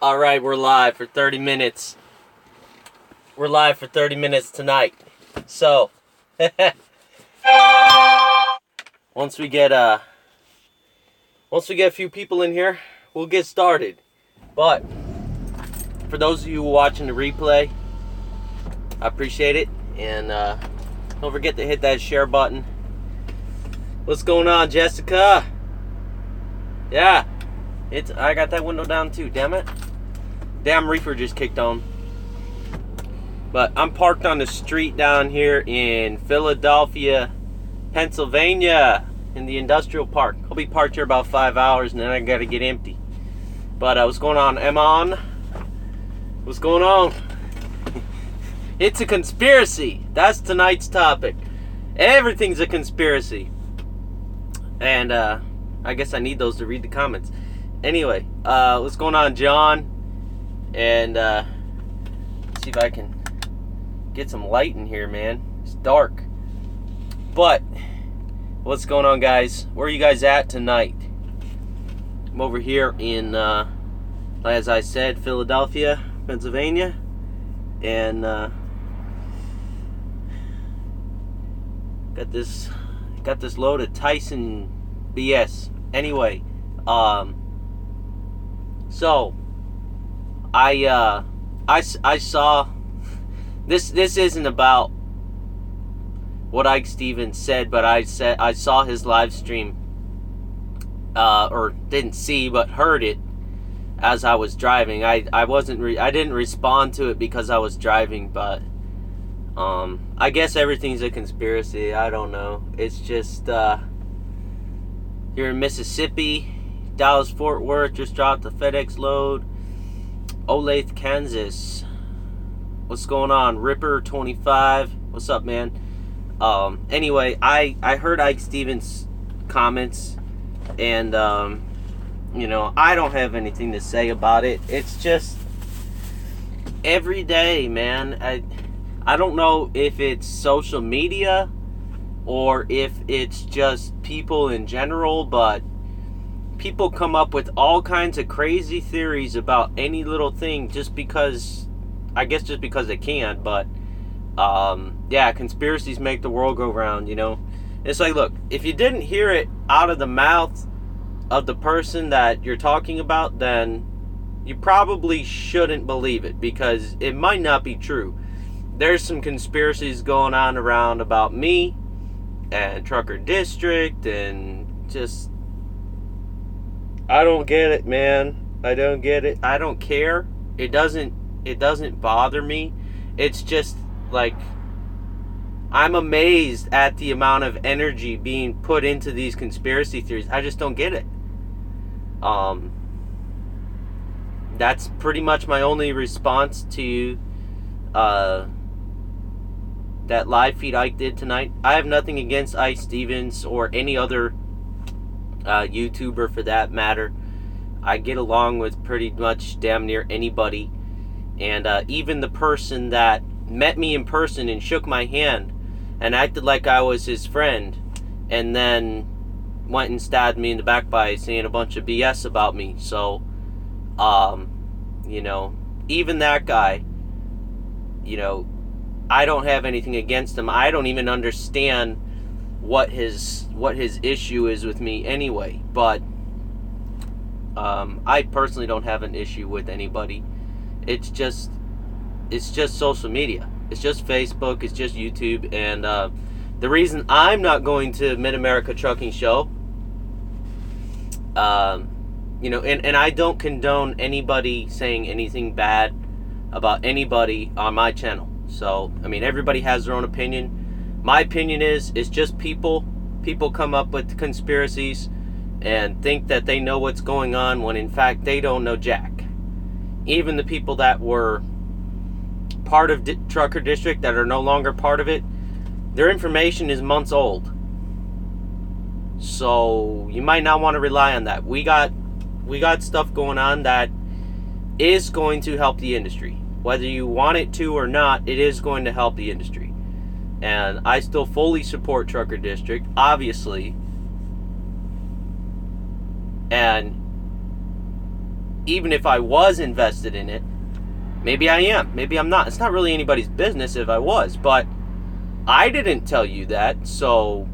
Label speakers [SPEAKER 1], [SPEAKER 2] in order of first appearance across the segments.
[SPEAKER 1] All right, we're live for 30 minutes. We're live for 30 minutes tonight. So, once we get a few people in here, we'll get started. But for those of you watching the replay, I appreciate it, and don't forget to hit that share button. What's going on, Jessica? Yeah, I got that window down too. Damn it. Damn reefer just kicked on. But I'm parked on the street down here in Philadelphia, Pennsylvania, in the industrial park. I'll be parked here about 5 hours and then I gotta get empty. But what's going on, Emon? What's going on? It's a conspiracy. That's tonight's topic. Everything's a conspiracy. And I guess I need those to read the comments. Anyway, what's going on, John? And see if I can get some light in here, man. It's dark. But what's going on, guys? Where are you guys at tonight? I'm over here in, as I said, Philadelphia, Pennsylvania, and got this load of Tyson BS. Anyway, so I saw this isn't about what Ike Stevens said, but I saw his live stream, or didn't see but heard it as I was driving. I didn't respond to it because I was driving, but I guess everything's a conspiracy. I don't know. It's just you're in Mississippi, Dallas Fort Worth just dropped a FedEx load. Olathe, Kansas. What's going on? Ripper 25. What's up, man? Anyway, I heard Ike Stevens' comments, and I don't have anything to say about it. It's just every day, man. I don't know if it's social media or if it's just people in general, but people come up with all kinds of crazy theories about any little thing just because they can. But yeah, conspiracies make the world go round, It's like, look, if you didn't hear it out of the mouth of the person that you're talking about, then you probably shouldn't believe it, because it might not be true. There's some conspiracies going on around about me and Trucker District, and just, I don't get it, man. I don't get it. I don't care. It doesn't bother me. It's just like, I'm amazed at the amount of energy being put into these conspiracy theories. I just don't get it. That's pretty much my only response to that live feed Ike did tonight. I have nothing against Ike Stevens or any other YouTuber for that matter. I get along with pretty much damn near anybody, and even the person that met me in person and shook my hand and acted like I was his friend, and then went and stabbed me in the back by saying a bunch of BS about me. So even that guy, I don't have anything against him. I don't even understand what his issue is with me anyway, but I personally don't have an issue with anybody. It's just social media. It's just Facebook, it's just YouTube, and the reason I'm not going to Mid-America Trucking Show, and I don't condone anybody saying anything bad about anybody on my channel. So, everybody has their own opinion. My opinion is, it's just people come up with conspiracies and think that they know what's going on when in fact they don't know jack. Even the people that were part of Trucker District that are no longer part of it, their information is months old. So you might not want to rely on that. We got stuff going on that is going to help the industry. Whether you want it to or not, it is going to help the industry. And I still fully support Trucker District, obviously. And even if I was invested in it, maybe I am, maybe I'm not. It's not really anybody's business if I was, but I didn't tell you that, so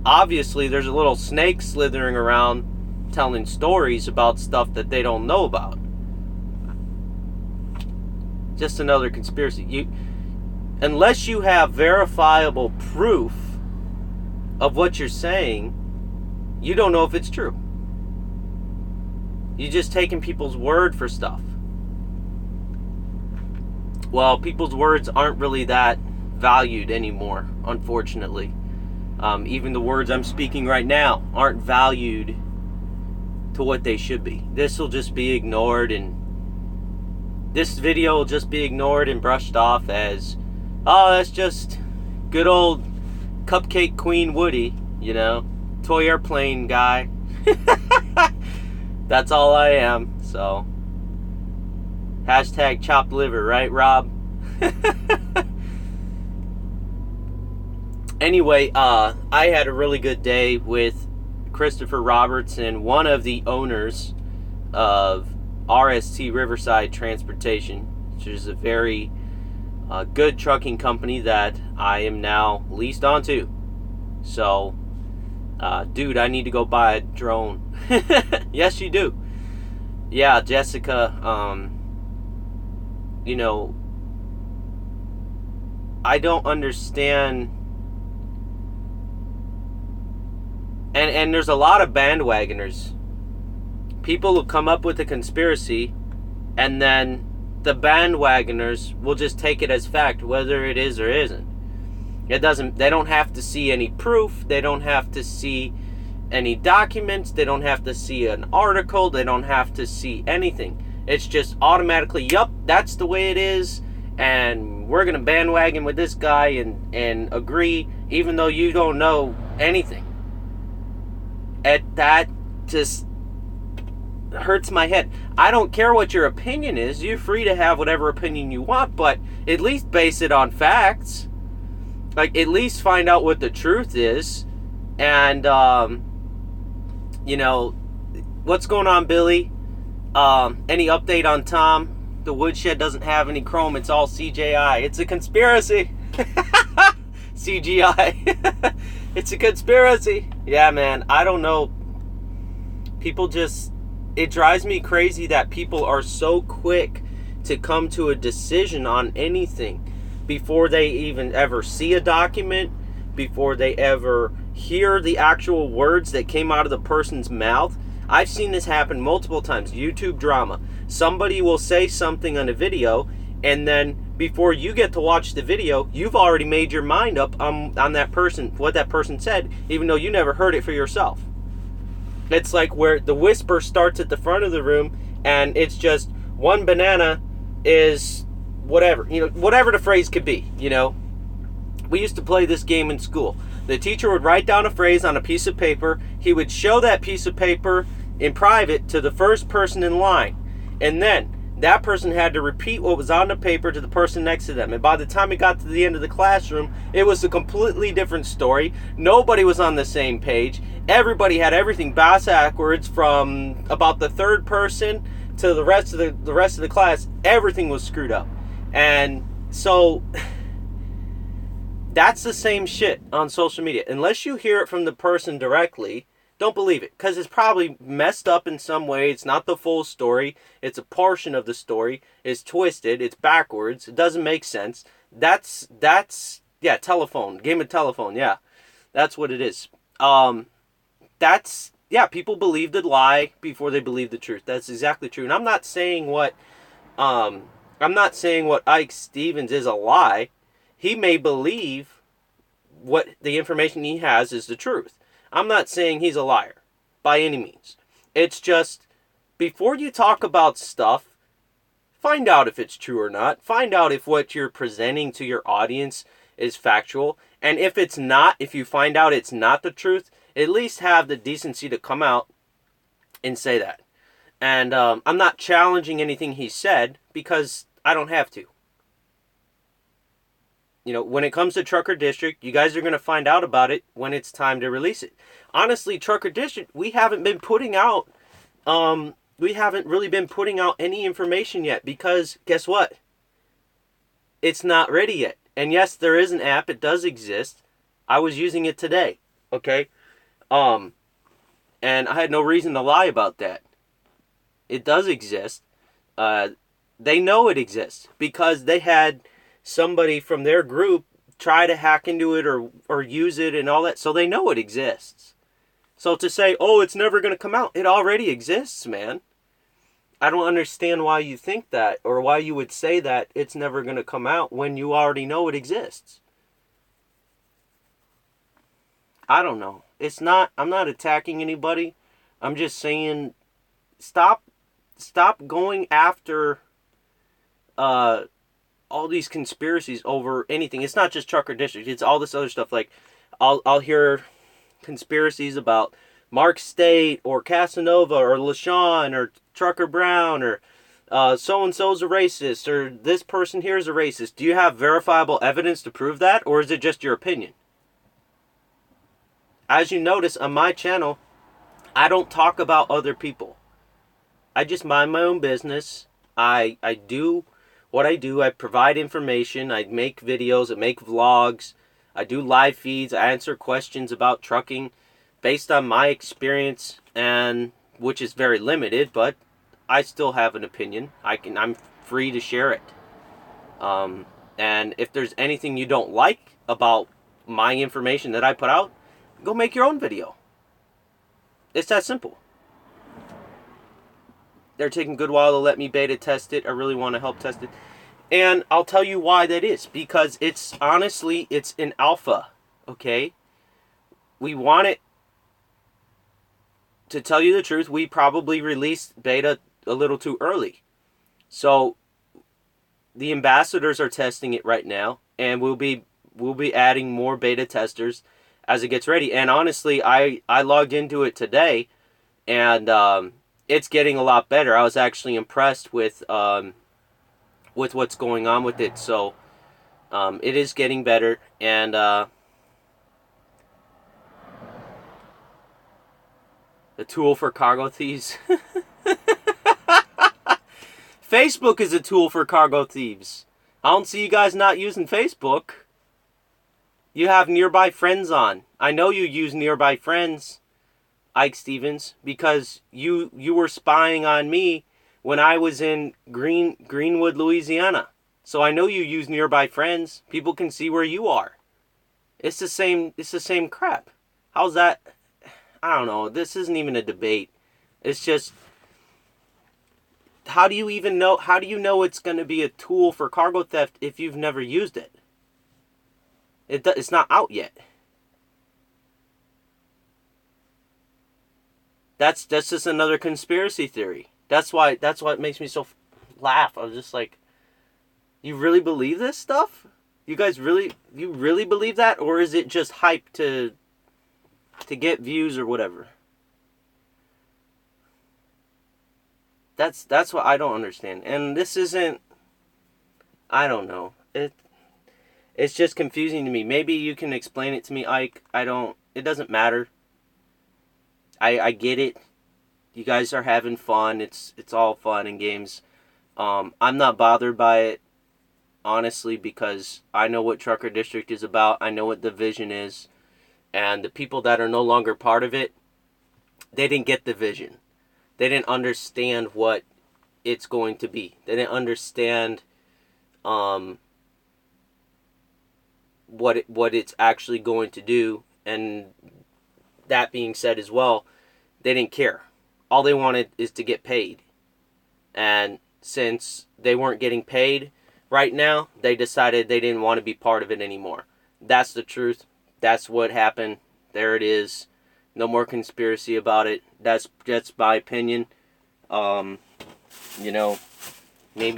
[SPEAKER 1] obviously there's a little snake slithering around telling stories about stuff that they don't know about. Just another conspiracy. Unless you have verifiable proof of what you're saying, you don't know if it's true. You're just taking people's word for stuff. Well, people's words aren't really that valued anymore, unfortunately. Even the words I'm speaking right now aren't valued to what they should be. This will just be ignored, and this video will just be ignored and brushed off as, oh, that's just good old Cupcake Queen Woody, toy airplane guy. That's all I am, so. Hashtag chopped liver, right, Rob? Anyway, I had a really good day with Christopher Robertson, one of the owners of RST Riverside Transportation, which is a very good trucking company that I am now leased onto. So, dude, I need to go buy a drone. Yes, you do. Yeah, Jessica, I don't understand. And there's a lot of bandwagoners. People will come up with a conspiracy, and then the bandwagoners will just take it as fact, whether it is or isn't. They don't have to see any proof. They don't have to see any documents. They don't have to see an article. They don't have to see anything. It's just automatically, yup, that's the way it is, and we're going to bandwagon with this guy and agree, even though you don't know anything. That just hurts my head. I don't care what your opinion is. You're free to have whatever opinion you want, but at least base it on facts. Like, at least find out what the truth is. And, what's going on, Billy? Any update on Tom? The woodshed doesn't have any chrome. It's all CGI. It's a conspiracy. CGI. It's a conspiracy. Yeah, man. I don't know. It drives me crazy that people are so quick to come to a decision on anything before they even ever see a document, before they ever hear the actual words that came out of the person's mouth. I've seen this happen multiple times. YouTube drama. Somebody will say something on a video, and then before you get to watch the video, you've already made your mind up on that person, what that person said, even though you never heard it for yourself. It's like where the whisper starts at the front of the room, and it's just one banana is whatever, whatever the phrase could be, We used to play this game in school. The teacher would write down a phrase on a piece of paper. He would show that piece of paper in private to the first person in line. And then that person had to repeat what was on the paper to the person next to them. And by the time it got to the end of the classroom, it was a completely different story. Nobody was on the same page. Everybody had everything backwards, from about the third person to the rest of the class. Everything was screwed up. And so that's the same shit on social media. Unless you hear it from the person directly, don't believe it, because it's probably messed up in some way. It's not the full story. It's a portion of the story. It's twisted. It's backwards. It doesn't make sense. That's telephone. Game of telephone. Yeah, that's what it is. People believe the lie before they believe the truth. That's exactly true. And I'm not saying what Ike Stevens is a lie. He may believe what the information he has is the truth. I'm not saying he's a liar by any means. It's just, before you talk about stuff, find out if it's true or not. Find out if what you're presenting to your audience is factual. And if it's not, if you find out it's not the truth, at least have the decency to come out and say that. And I'm not challenging anything he said, because I don't have to. When it comes to Trucker District, you guys are going to find out about it when it's time to release it. Honestly, Trucker District, we haven't been putting out we haven't really been putting out any information yet because guess what? It's not ready yet. And yes, there is an app. It does exist. I was using it today. Okay? And I had no reason to lie about that. It does exist. They know it exists because they had somebody from their group try to hack into it or use it and all that. So they know it exists. So to say, oh, it's never going to come out, it already exists, man. I don't understand why you think that or why you would say that it's never going to come out when you already know it exists. I don't know. I'm not attacking anybody. I'm just saying stop going after all these conspiracies over anything. It's not just Trucker District. It's all this other stuff. Like I'll hear conspiracies about Mark State or Casanova or LaShawn or Trucker Brown or so-and-so's a racist or this person here is a racist. Do you have verifiable evidence to prove that, or is it just your opinion? As you notice on my channel, I don't talk about other people. I just mind my own business. I do what I do. I provide information. I make videos. I make vlogs. I do live feeds. I answer questions about trucking based on my experience, and which is very limited, but I still have an opinion. I'm free to share it. And if there's anything you don't like about my information that I put out, go make your own video. It's that simple. They're taking a good while to let me beta test it. I really want to help test it. And I'll tell you why that is. Because it's honestly, it's an alpha. Okay? We want it. To tell you the truth, we probably released beta a little too early. So the ambassadors are testing it right now. And we'll be adding more beta testers as it gets ready. And honestly, I logged into it today. And it's getting a lot better. I was actually impressed with what's going on with it. So it is getting better, and a tool for cargo thieves. Facebook is a tool for cargo thieves. I don't see you guys not using Facebook. You have Nearby Friends on. I know you use Nearby Friends, Ike Stevens, because you were spying on me when I was in Greenwood, Louisiana. So I know you use Nearby Friends. People can see where you are. It's the same crap. How's that? I don't know. This isn't even a debate. It's just, how do you know it's going to be a tool for cargo theft if you've never used it? It's not out yet. That's just another conspiracy theory. That's why it makes me so laugh. I was just like, you really believe this stuff? You really believe that, or is it just hype to get views or whatever? That's what I don't understand. And this isn't, I don't know. It's just confusing to me. Maybe you can explain it to me, Ike. It doesn't matter. I get it. You guys are having fun. It's all fun and games. I'm not bothered by it, honestly, because I know what Trucker District is about. I know what the vision is. And the people that are no longer part of it, they didn't get the vision. They didn't understand what it's going to be. They didn't understand what it's actually going to do. And that being said as well, they didn't care. All they wanted is to get paid. And since they weren't getting paid right now, they decided they didn't want to be part of it anymore. That's the truth. That's what happened. There it is. No more conspiracy about it. That's my opinion. Maybe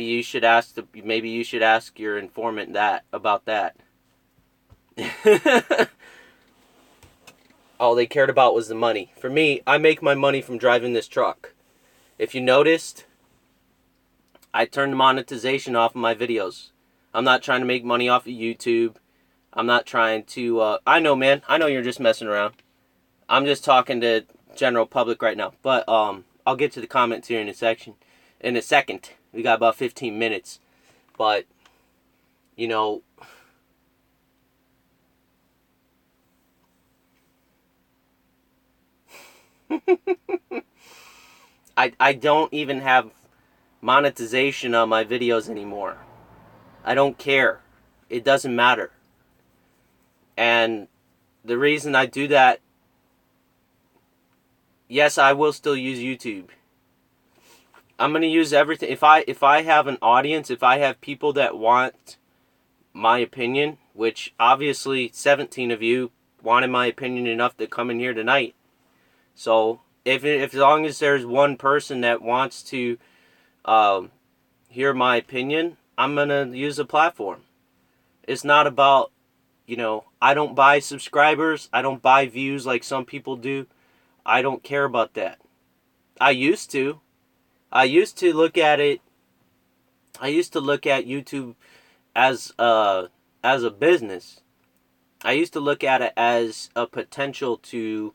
[SPEAKER 1] you should ask your informant about that. All they cared about was the money. For me, I make my money from driving this truck. If you noticed, I turned the monetization off of my videos. I'm not trying to make money off of YouTube. I'm not trying to, I know, man. I know you're just messing around. I'm just talking to general public right now. But, I'll get to the comments here in a second. We got about 15 minutes. But, you know, I don't even have monetization on my videos anymore. I don't care. It doesn't matter. And the reason I do that, yes, I will still use YouTube. I'm going to use everything. If I have an audience, if I have people that want my opinion, which obviously 17 of you wanted my opinion enough to come in here tonight. So if as long as there's one person that wants to hear my opinion, I'm going to use a platform. It's not about, I don't buy subscribers. I don't buy views like some people do. I don't care about that. I used to. I used to look at YouTube as a business. I used to look at it as a potential to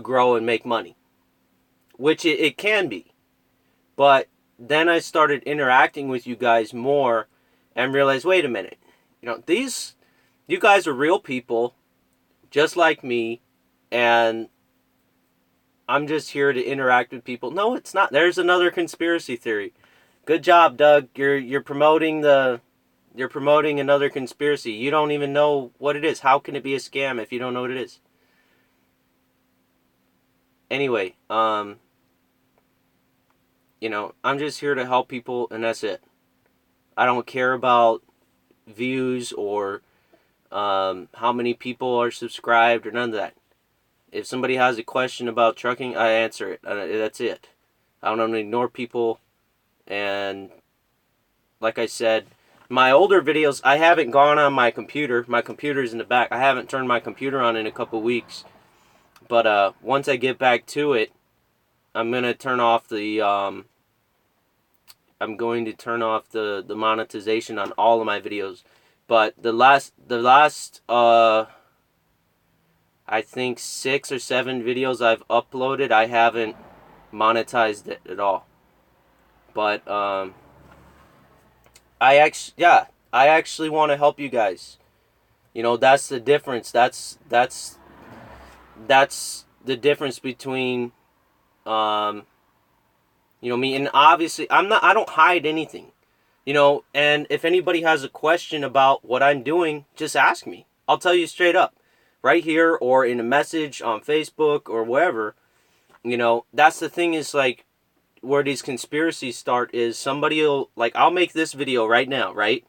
[SPEAKER 1] grow and make money, which it can be. But then I started interacting with you guys more and realized, wait a minute, you guys are real people, just like me, and I'm just here to interact with people. No, it's not. There's another conspiracy theory. Good job, Doug. You're promoting another conspiracy. You don't even know what it is. How can it be a scam if you don't know what it is? Anyway, I'm just here to help people, and that's it. I don't care about views or how many people are subscribed or none of that. If somebody has a question about trucking, I answer it. That's it. I don't ignore people. And like I said, my older videos, I haven't gone on my computer. My computer's in the back. I haven't turned my computer on in a couple weeks. But once I get back to it, I'm going to turn off the monetization on all of my videos. But the last I think 6 or 7 videos I've uploaded, I haven't monetized it at all. But I actually want to help you guys. That's the difference. That's the difference between me, and obviously I don't hide anything. And if anybody has a question about what I'm doing, just ask me. I'll tell you straight up. Right here or in a message on Facebook or wherever. That's the thing, is like where these conspiracies start is somebody will, like, I'll make this video right now, right?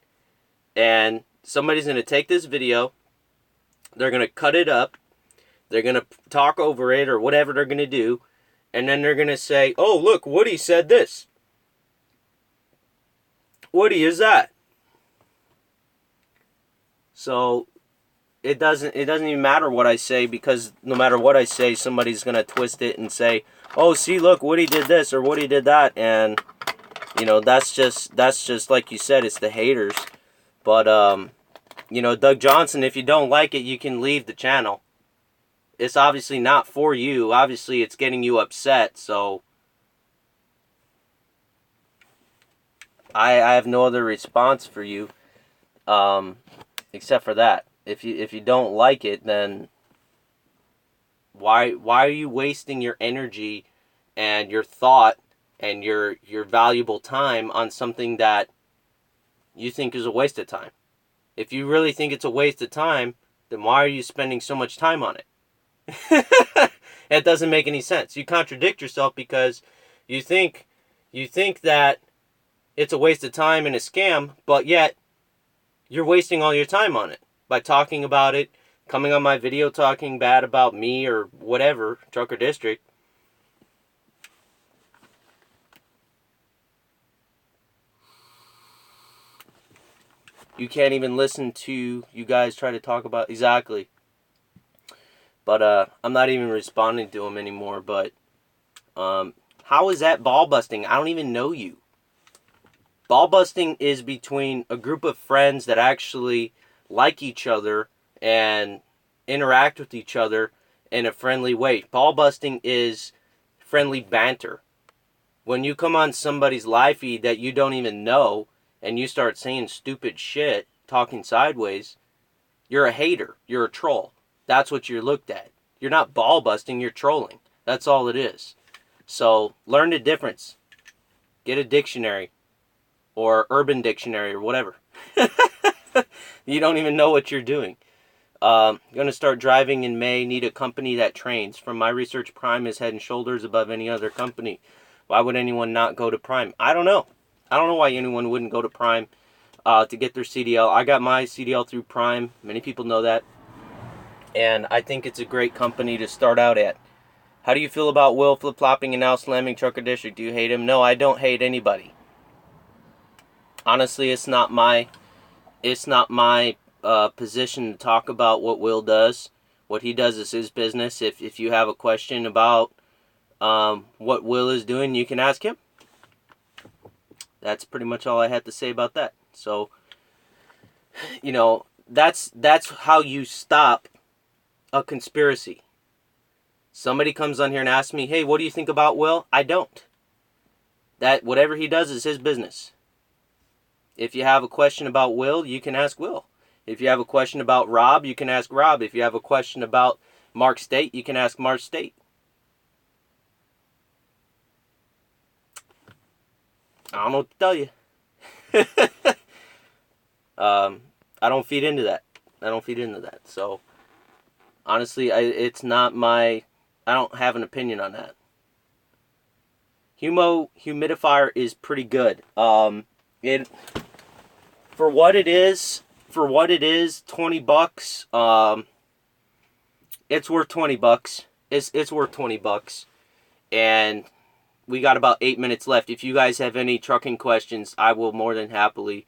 [SPEAKER 1] And somebody's going to take this video, they're going to cut it up, they're going to talk over it or whatever they're going to do, and then they're going to say, oh, look, Woody said this. Woody is that. So it doesn't even matter what I say, because no matter what I say, somebody's going to twist it and say, oh, see, look, Woody did this or Woody did that. And, that's just like you said, it's the haters. But, Doug Johnson, if you don't like it, you can leave the channel. It's obviously not for you. Obviously, it's getting you upset. So I have no other response for you except for that. If you don't like it, then why are you wasting your energy and your thought and your valuable time on something that you think is a waste of time? If you really think it's a waste of time, then why are you spending so much time on it? It doesn't make any sense. You contradict yourself, because you think that it's a waste of time and a scam, but yet you're wasting all your time on it by talking about it, coming on my video talking bad about me or whatever, Trucker District. You can't even listen to you guys try to talk about exactly. But I'm not even responding to them anymore. But how is that ball busting? I don't even know you. Ball busting is between a group of friends that actually like each other and interact with each other in a friendly way. Ball busting is friendly banter. When you come on somebody's live feed that you don't even know and you start saying stupid shit, talking sideways, you're a hater. You're a troll. That's what you're looked at. You're not ball busting, you're trolling. That's all it is. So learn the difference. Get a dictionary or Urban Dictionary or whatever. You don't even know what you're doing. Going to start driving in May. Need a company that trains. From my research, Prime is head and shoulders above any other company. Why would anyone not go to Prime? I don't know. I don't know why anyone wouldn't go to Prime to get their CDL. I got my CDL through Prime. Many people know that. And I think it's a great company to start out at. How do you feel about Will flip-flopping and now slamming Trucker District? Do you hate him? No, I don't hate anybody. Honestly, it's not my position to talk about what Will does. What he does is his business. If you have a question about what Will is doing, you can ask him. That's pretty much all I had to say about that. So, you know, that's how you stop a conspiracy. Somebody comes on here and asks me, hey, what do you think about Will? I don't. That whatever he does is his business. If you have a question about Will, you can ask Will. If you have a question about Rob, you can ask Rob. If you have a question about Mark State, you can ask Mark State. I don't know what to tell you. I don't feed into that. So, honestly, it's not my... I don't have an opinion on that. Humidifier is pretty good. It... For what it is, $20. It's worth $20. It's worth $20. And we got about 8 minutes left. If you guys have any trucking questions, I will more than happily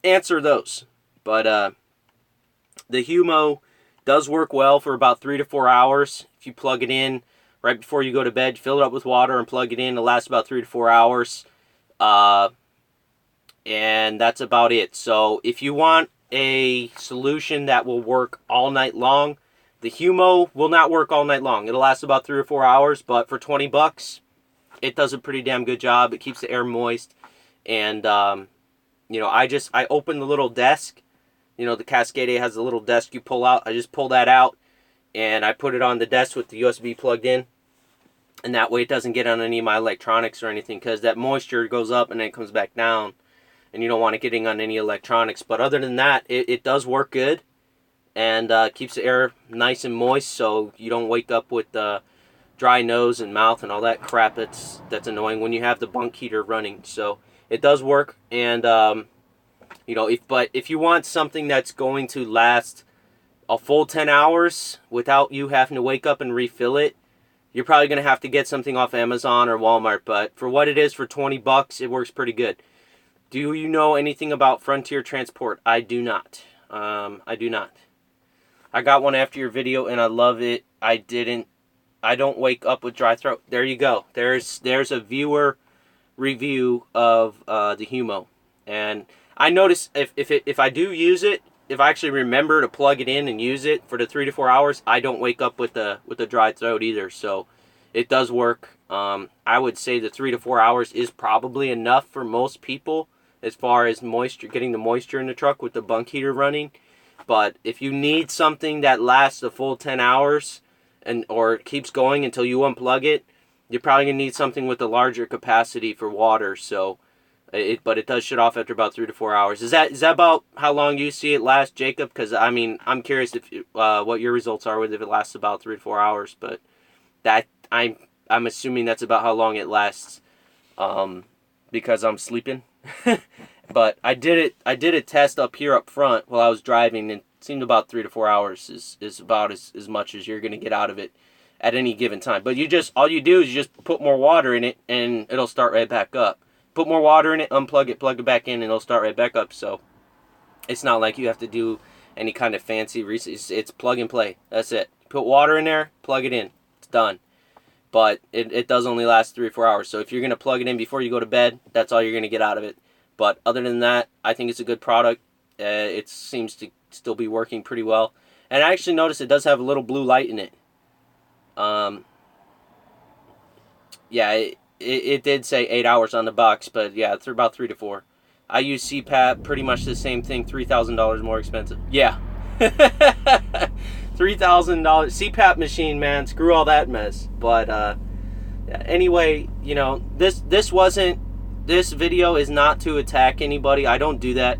[SPEAKER 1] answer those. But the Humo does work well for about 3 to 4 hours. If you plug it in right before you go to bed, fill it up with water and plug it in. It'll last about 3 to 4 hours. And that's about it. So if you want a solution that will work all night long, the Humo will not work all night long. It'll last about 3 or 4 hours, but for $20, it does a pretty damn good job. It keeps the air moist. And, you know, I open the little desk. You know, the Cascade has a little desk you pull out. I just pull that out, and I put it on the desk with the USB plugged in. And that way it doesn't get on any of my electronics or anything, because that moisture goes up and then it comes back down. And you don't want it getting on any electronics. But other than that, it does work good. And keeps the air nice and moist, so you don't wake up with dry nose and mouth and all that crap that's annoying when you have the bunk heater running. So it does work. And, you know, if you want something that's going to last a full 10 hours without you having to wake up and refill it, you're probably going to have to get something off Amazon or Walmart. But for what it is, for $20, it works pretty good. Do you know anything about Frontier Transport? I do not. I do not. I got one after your video and I love it. I don't wake up with dry throat. There you go. There's a viewer review of the Humo. And I notice if I do use it, if I actually remember to plug it in and use it for the 3 to 4 hours, I don't wake up with a dry throat either. So it does work. I would say the 3 to 4 hours is probably enough for most people as far as moisture, getting the moisture in the truck with the bunk heater running. But if you need something that lasts a full 10 hours or keeps going until you unplug it, you're probably going to need something with a larger capacity for water. So, but it does shut off after about 3 to 4 hours. Is that about how long you see it last, Jacob? Because I mean, I'm curious if what your results are with if it lasts about 3 to 4 hours. But that I'm assuming that's about how long it lasts, because I'm sleeping. But I did a test up here up front while I was driving, and it seemed about 3 to 4 hours is about as much as you're going to get out of it at any given time. But all you do is you just put more water in it and it'll start right back up. Put more water in it, unplug it, plug it back in, and it'll start right back up. So it's not like you have to do any kind of fancy research. It's plug and play. That's it. Put water in there, plug it in. It's done. But it does only last 3 or 4 hours. So if you're going to plug it in before you go to bed, that's all you're going to get out of it. But other than that, I think it's a good product. It seems to still be working pretty well. And I actually noticed it does have a little blue light in it. Yeah, it did say 8 hours on the box, but yeah, it's about 3 to 4. I use CPAP, pretty much the same thing, $3,000 more expensive. Yeah. $3,000 CPAP machine, man. Screw all that mess. But anyway, this video is not to attack anybody. I don't do that.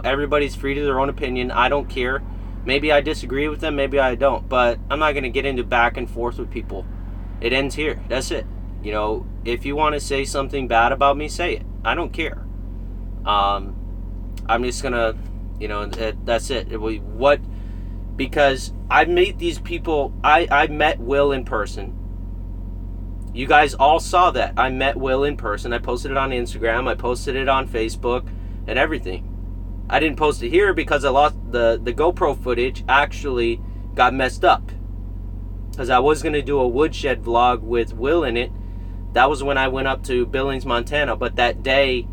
[SPEAKER 1] Everybody's free to their own opinion. I don't care. Maybe I disagree with them, maybe I don't. But I'm not going to get into back and forth with people. It ends here. That's it. If you want to say something bad about me, say it. I don't care. I'm just going to, that's it. Because I meet these people. I met Will in person. You guys all saw that. I met Will in person. I posted it on Instagram. I posted it on Facebook and everything. I didn't post it here because I lost the GoPro footage actually got messed up. Because I was going to do a woodshed vlog with Will in it. That was when I went up to Billings, Montana. But that day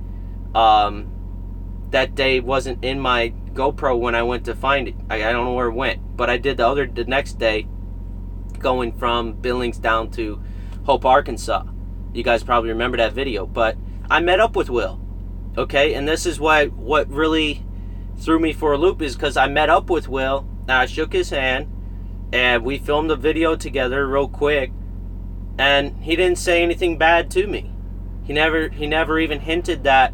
[SPEAKER 1] wasn't in my GoPro when I went to find it. I don't know where it went. But I did the next day, going from Billings down to Hope, Arkansas. You guys probably remember that video. But I met up with Will. Okay? And this is what really threw me for a loop, is because I met up with Will and I shook his hand and we filmed a video together real quick, and he didn't say anything bad to me. He never even hinted that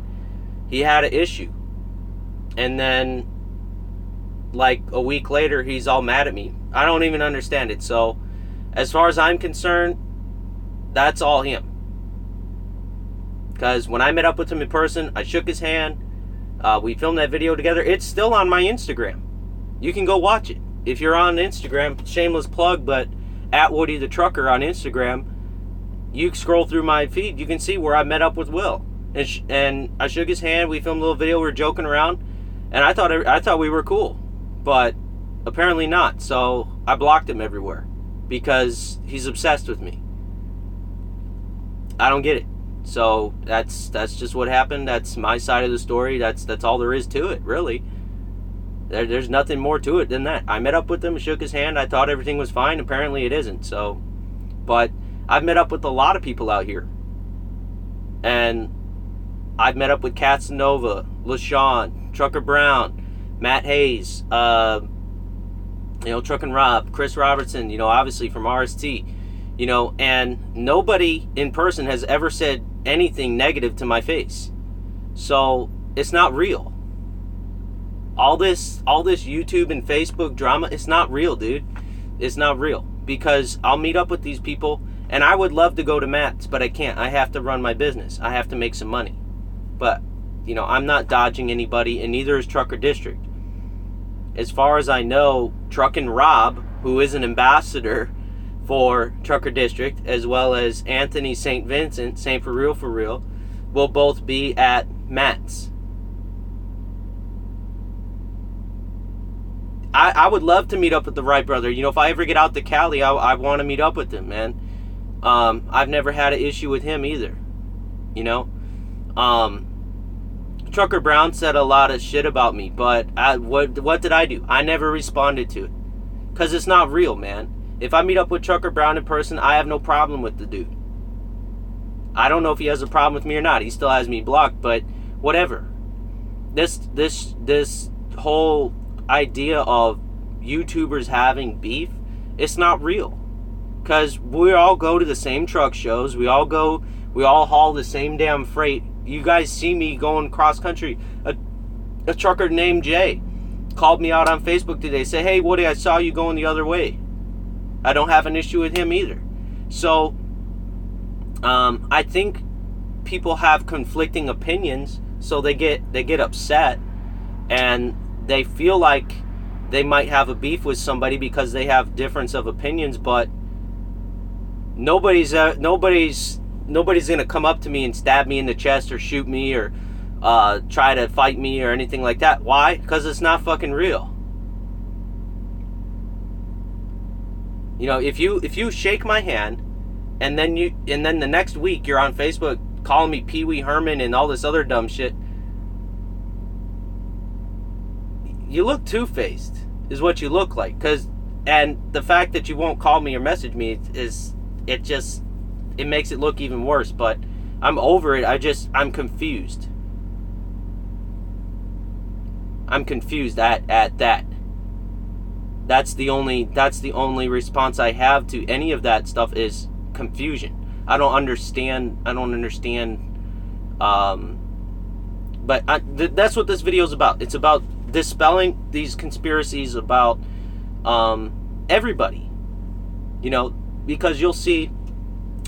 [SPEAKER 1] he had an issue. And then like a week later he's all mad at me. I don't even understand it. So as far as I'm concerned, that's all him. Because when I met up with him in person, I shook his hand. We filmed that video together. It's still on my Instagram. You can go watch it. If you're on Instagram, shameless plug, but at Woody the Trucker on Instagram, you scroll through my feed, you can see where I met up with Will. And I shook his hand. We filmed a little video. We were joking around. And I thought we were cool. But apparently not. So I blocked him everywhere. Because he's obsessed with me. I don't get it. So that's just what happened. That's my side of the story. That's all there is to it, really. There's nothing more to it than that. I met up with him, shook his hand. I thought everything was fine. Apparently it isn't. So, but I've met up with a lot of people out here. And I've met up with Casanova, LaShawn, Trucker Brown, Matt Hayes, Truck and Rob, Chris Robertson, obviously from RST. And nobody in person has ever said anything negative to my face. So it's not real. All this YouTube and Facebook drama, it's not real, dude. It's not real. Because I'll meet up with these people, and I would love to go to Matt's, but I can't. I have to run my business. I have to make some money. But, I'm not dodging anybody, and neither is Trucker District. As far as I know, Truck and Rob, who is an ambassador for Trucker District, as well as Anthony St. Vincent, St. For Real, will both be at Matt's. I would love to meet up with the Wright brother. If I ever get out to Cali, I want to meet up with him, man. I've never had an issue with him either. Trucker Brown said a lot of shit about me, but what did I do? I never responded to it. Because it's not real, man. If I meet up with Trucker Brown in person, I have no problem with the dude. I don't know if he has a problem with me or not. He still has me blocked, but whatever. This whole idea of YouTubers having beef, it's not real. Because we all go to the same truck shows. We all haul the same damn freight. You guys see me going cross country. A trucker named Jay called me out on Facebook today. Say, hey, Woody, I saw you going the other way. I don't have an issue with him either. So, I think people have conflicting opinions, so they get upset, and they feel like they might have a beef with somebody because they have difference of opinions. But nobody's gonna come up to me and stab me in the chest or shoot me or try to fight me or anything like that. Why? Because it's not fucking real. If you shake my hand and then the next week you're on Facebook calling me Pee Wee Herman and all this other dumb shit, you look two-faced is what you look like. And the fact that you won't call me or message me it just it makes it look even worse. But I'm over it. I'm confused. I'm confused at that. That's the only response I have to any of that stuff is confusion. I don't understand. But that's what this video is about. It's about dispelling these conspiracies about everybody. You know, because you'll see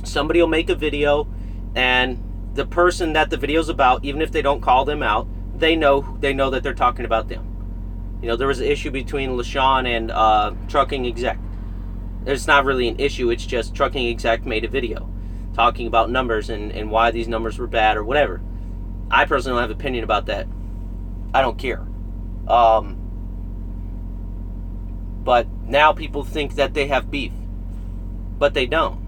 [SPEAKER 1] somebody will make a video, and the person that the video's about, even if they don't call them out, they know that they're talking about them. You know, there was an issue between LaShawn and Trucking Exec. It's not really an issue. It's just Trucking Exec made a video talking about numbers and why these numbers were bad or whatever. I personally don't have an opinion about that. I don't care. But now people think that they have beef. But they don't.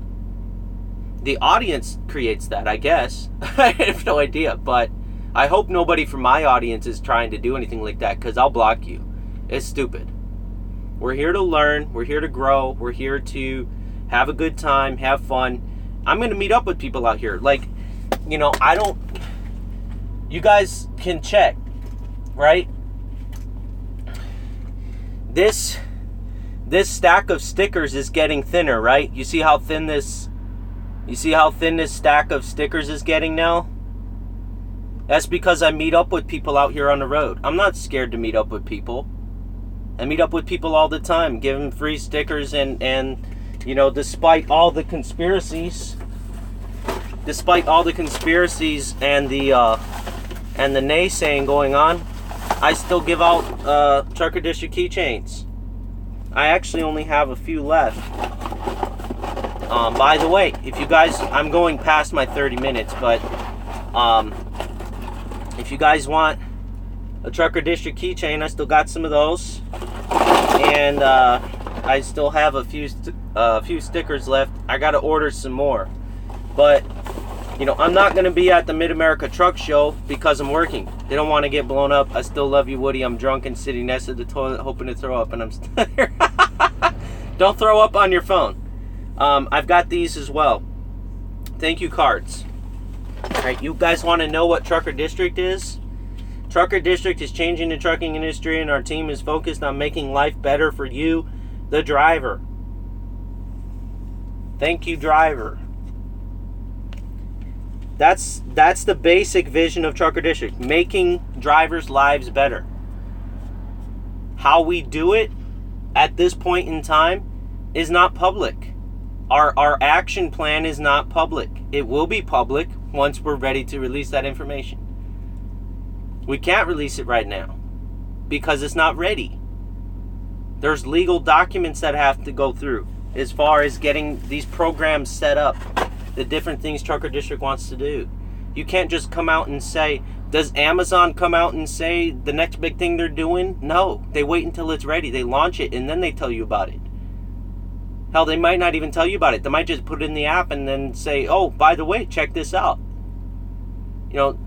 [SPEAKER 1] The audience creates that, I guess. I have no idea. But I hope nobody from my audience is trying to do anything like that, because I'll block you. It's stupid. We're here to learn. We're here to grow. We're here to have a good time, have fun. I'm going to meet up with people out here. Like, you know, you guys can check, right? This stack of stickers is getting thinner, right? You see how thin this stack of stickers is getting now? That's because I meet up with people out here on the road. I'm not scared to meet up with people. I meet up with people all the time, give them free stickers, and you know, despite all the conspiracies and the naysaying going on, I still give out Trucker District keychains. I actually only have a few left. By the way, if you guys, I'm going past my 30 minutes, but if you guys want a Trucker District keychain, I still got some of those, and I still have a few stickers left. I gotta order some more, but you know, I'm not gonna be at the Mid-America Truck Show because I'm working. They don't want to get blown up. I still love you, Woody. I'm drunk and sitting next to the toilet hoping to throw up, and I'm still here. Don't throw up on your phone. I've got these as well. Thank you cards. All right, you guys want to know what Trucker District is? Trucker District is changing the trucking industry, and our team is focused on making life better for you, the driver. Thank you, driver. That's the basic vision of Trucker District, making drivers' lives better. How we do it at this point in time is not public. Our action plan is not public. It will be public once we're ready to release that information. We can't release it right now because it's not ready. There's legal documents that have to go through as far as getting these programs set up, the different things Trucker District wants to do. You can't just come out and say, does Amazon come out and say the next big thing they're doing? No, they wait until it's ready. They launch it and then they tell you about it. Hell, they might not even tell you about it. They might just put it in the app and then say, oh, by the way, check this out. You know,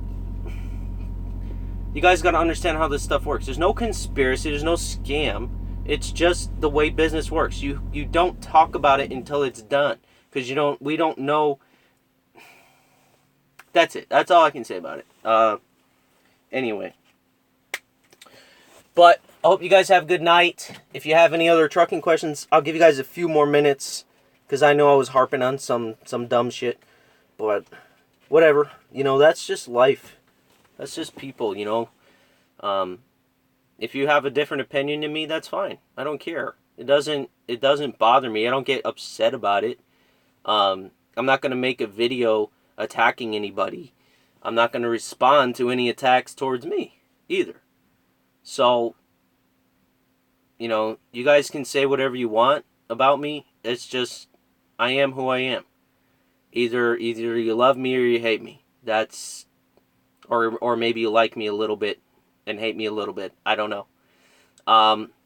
[SPEAKER 1] you guys got to understand how this stuff works. There's no conspiracy. There's no scam. It's just the way business works. You don't talk about it until it's done, because we don't know. That's it. That's all I can say about it. Anyway. But I hope you guys have a good night. If you have any other trucking questions, I'll give you guys a few more minutes, because I know I was harping on some dumb shit. But whatever. You know, that's just life. That's just people, you know. If you have a different opinion than me, that's fine. I don't care. It doesn't bother me. I don't get upset about it. I'm not going to make a video attacking anybody. I'm not going to respond to any attacks towards me either. So, you know, you guys can say whatever you want about me. It's just, I am who I am. Either you love me or you hate me. That's, or maybe you like me a little bit and hate me a little bit. I don't know.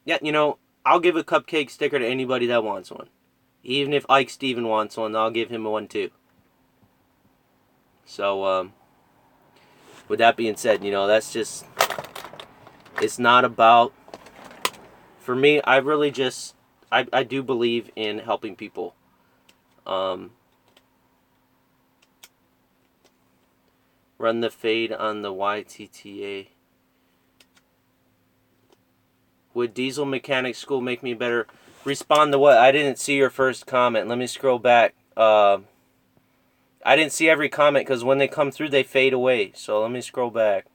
[SPEAKER 1] Yeah, you know, I'll give a cupcake sticker to anybody that wants one. Even if Ike Steven wants one, I'll give him one too. So, with that being said, you know, that's just, it's not about, for me, I really just, I do believe in helping people. Run the fade on the YTTA. Would diesel mechanic school make me better? Respond to what? I didn't see your first comment. Let me scroll back. I didn't see every comment because when they come through, they fade away. So let me scroll back.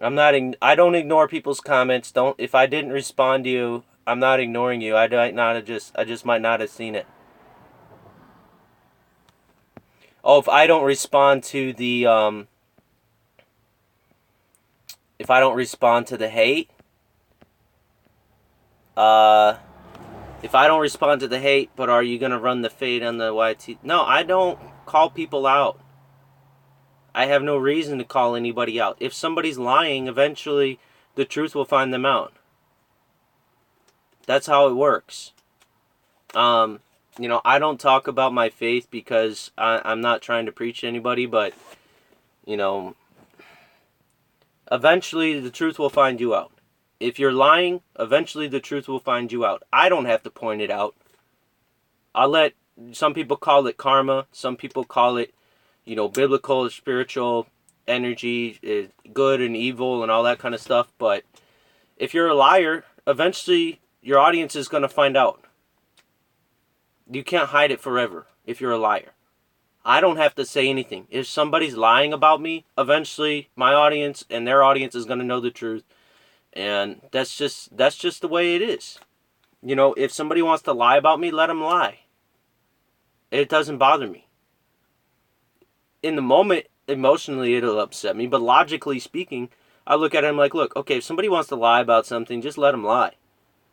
[SPEAKER 1] I don't ignore people's comments. If I didn't respond to you, I'm not ignoring you. I just might not have seen it. Oh, if I don't respond to the if I don't respond to the hate, if I don't respond to the hate, but are you gonna run the fade on the YT? No, I don't call people out. I have no reason to call anybody out. If somebody's lying, eventually the truth will find them out. That's how it works. I don't talk about my faith because I'm not trying to preach to anybody, but, eventually the truth will find you out. If you're lying, eventually the truth will find you out. I don't have to point it out. Some people call it karma. Some people call it, biblical, spiritual energy, good and evil and all that kind of stuff. But if you're a liar, eventually your audience is going to find out. You can't hide it forever if you're a liar. I don't have to say anything. If somebody's lying about me, eventually my audience and their audience is going to know the truth. And that's just the way it is. If somebody wants to lie about me, let them lie. It doesn't bother me. In the moment, emotionally, it'll upset me. But logically speaking, I look at it and I'm like, look, okay, if somebody wants to lie about something, just let them lie.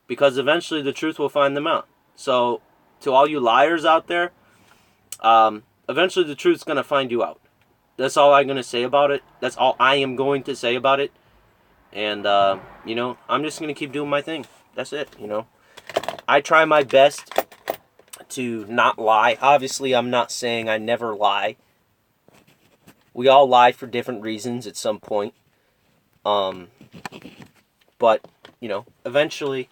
[SPEAKER 1] Because eventually the truth will find them out. So, to all you liars out there, eventually the truth's going to find you out. That's all I'm going to say about it. That's all I am going to say about it. And, I'm just going to keep doing my thing. That's it, I try my best to not lie. Obviously, I'm not saying I never lie. We all lie for different reasons at some point. But, eventually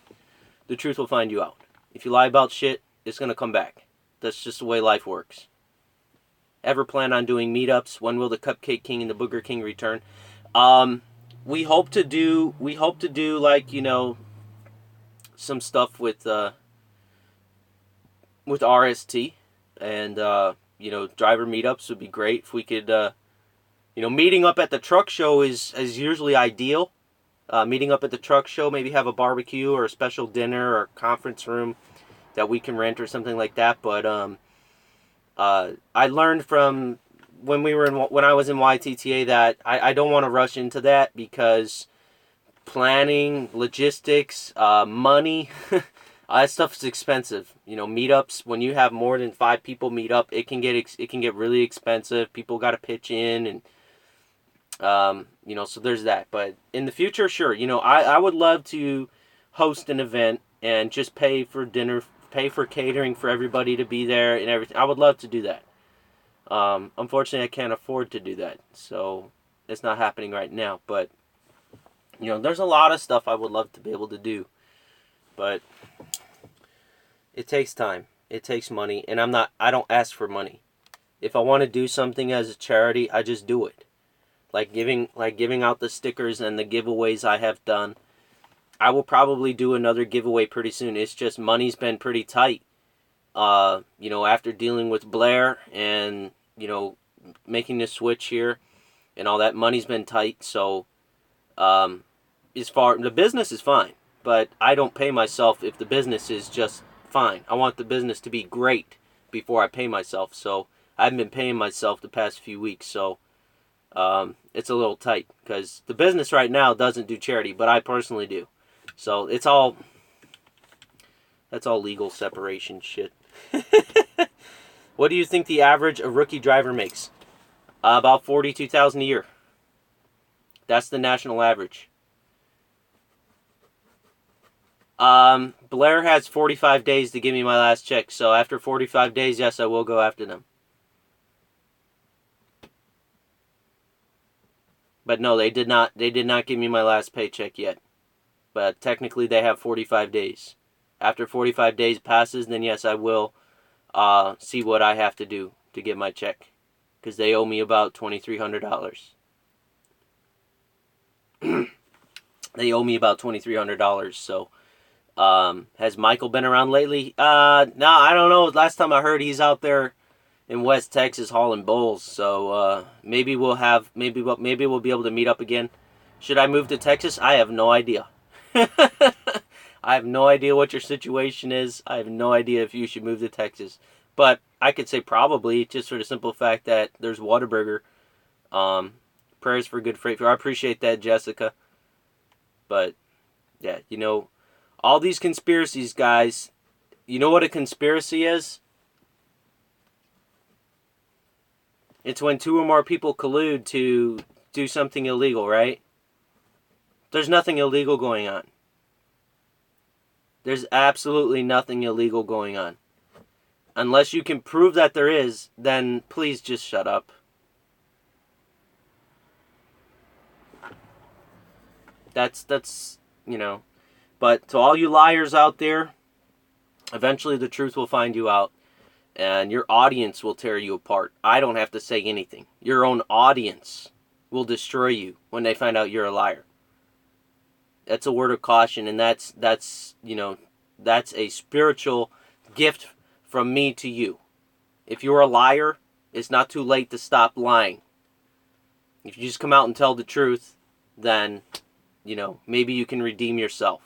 [SPEAKER 1] the truth will find you out. If you lie about shit, it's going to come back. That's just the way life works. Ever plan on doing meetups? When will the Cupcake King and the Booger King return? We hope to do like, some stuff with RST and driver meetups would be great if we could meeting up at the truck show is usually ideal. Meeting up at the truck show, maybe have a barbecue or a special dinner or conference room that we can rent or something like that. But I learned from when I was in YTTA that I don't want to rush into that because planning, logistics, money, that stuff is expensive. Meetups, when you have more than 5 people meet up, it can get really expensive. People got to pitch in and so there's that. But in the future, sure, I would love to host an event and just pay for dinner, pay for catering for everybody to be there and everything. I would love to do that. Unfortunately, I can't afford to do that, so it's not happening right now. But there's a lot of stuff I would love to be able to do, but it takes time. It takes money, and I don't ask for money. If I want to do something as a charity, I just do it. Like giving out the stickers and the giveaways I have done. I will probably do another giveaway pretty soon. It's just money's been pretty tight. After dealing with Blair and, making the switch here and all that, money's been tight. So, the business is fine, but I don't pay myself if the business is just fine. I want the business to be great before I pay myself. So, I haven't been paying myself the past few weeks. So, it's a little tight because the business right now doesn't do charity, but I personally do. So that's all legal separation shit. What do you think the average a rookie driver makes? About $42,000 a year. That's the national average. Blair has 45 days to give me my last check, so after 45 days, yes, I will go after them. But no, they did not give me my last paycheck yet. But technically they have 45 days. After 45 days passes, then yes, I will see what I have to do to get my check. because they owe me about $2,300. They owe me about $2,300. So, has Michael been around lately? No, I don't know. Last time I heard, he's out there in West Texas hauling bulls. So maybe we'll be able to meet up again. Should I move to Texas? I have no idea. I have no idea what your situation is. I have no idea if you should move to Texas. But I could say probably, just for the simple fact that there's Whataburger. Prayers for good freight. I appreciate that, Jessica. But, yeah, all these conspiracies, guys. You know what a conspiracy is? It's when 2 or more people collude to do something illegal, right? There's nothing illegal going on. There's absolutely nothing illegal going on. Unless you can prove that there is, then please just shut up. That's But to all you liars out there, eventually the truth will find you out. And your audience will tear you apart. I don't have to say anything. Your own audience will destroy you when they find out you're a liar. That's a word of caution, and that's a spiritual gift from me to you. If you're a liar, it's not too late to stop lying. If you just come out and tell the truth, then, maybe you can redeem yourself.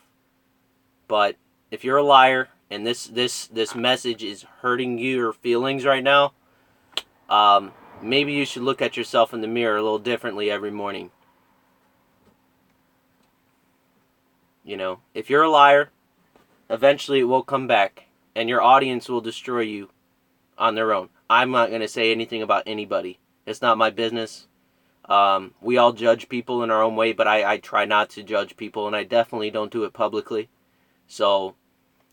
[SPEAKER 1] But if you're a liar and this message is hurting your feelings right now, maybe you should look at yourself in the mirror a little differently every morning. If you're a liar, eventually it will come back, and your audience will destroy you on their own. I'm not going to say anything about anybody. It's not my business. We all judge people in our own way, but I try not to judge people, and I definitely don't do it publicly. So,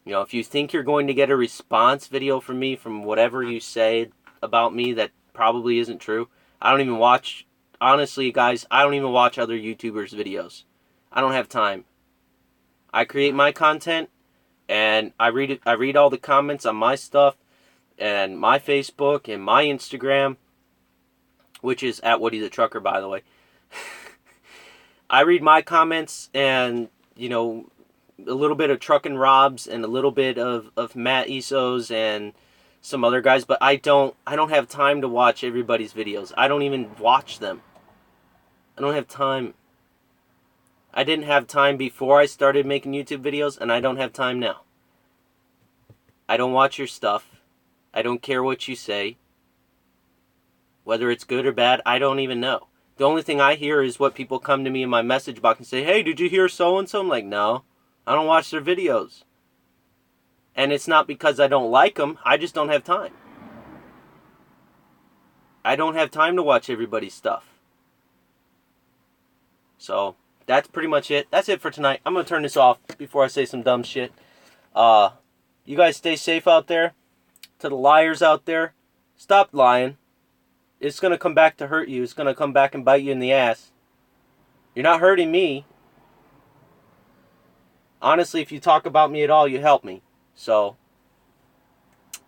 [SPEAKER 1] if you think you're going to get a response video from me from whatever you say about me that probably isn't true, honestly, guys, I don't even watch other YouTubers' videos. I don't have time. I create my content, and I read all the comments on my stuff, and my Facebook, and my Instagram, which is at Woody the Trucker, by the way. I read my comments, and, a little bit of Truckin' Robs, and a little bit of Matt Isos, and some other guys, but I don't have time to watch everybody's videos. I don't even watch them. I don't have time. I didn't have time before I started making YouTube videos, and I don't have time now. I don't watch your stuff. I don't care what you say. Whether it's good or bad, I don't even know. The only thing I hear is what people come to me in my message box and say, hey, did you hear so-and-so? I'm like, no, I don't watch their videos. And it's not because I don't like them, I just don't have time. I don't have time to watch everybody's stuff. So, that's pretty much it. That's it for tonight. I'm going to turn this off before I say some dumb shit. You guys stay safe out there. To the liars out there, stop lying. It's going to come back to hurt you. It's going to come back and bite you in the ass. You're not hurting me. Honestly, if you talk about me at all, you help me. So,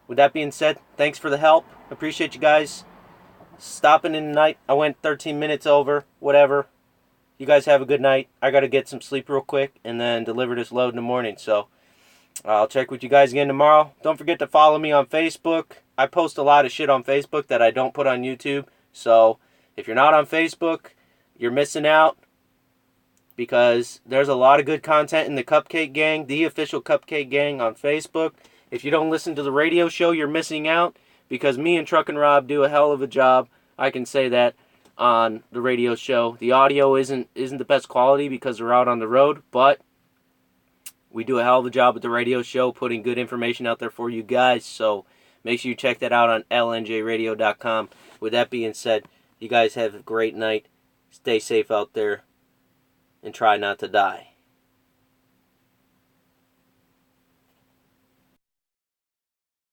[SPEAKER 1] with that being said, thanks for the help. Appreciate you guys stopping in tonight. I went 13 minutes over. Whatever. You guys have a good night. I got to get some sleep real quick and then deliver this load in the morning. So, I'll check with you guys again tomorrow. Don't forget to follow me on Facebook. I post a lot of shit on Facebook that I don't put on YouTube. So, if you're not on Facebook, you're missing out. Because there's a lot of good content in the Cupcake Gang, the official Cupcake Gang on Facebook. If you don't listen to the radio show, you're missing out. Because me and Truckin' Rob do a hell of a job. I can say that on the radio show. The audio isn't the best quality because we're out on the road, but we do a hell of a job with the radio show, putting good information out there for you guys. So make sure you check that out on lnjradio.com. With that being said, you guys have a great night. Stay safe out there and try not to die.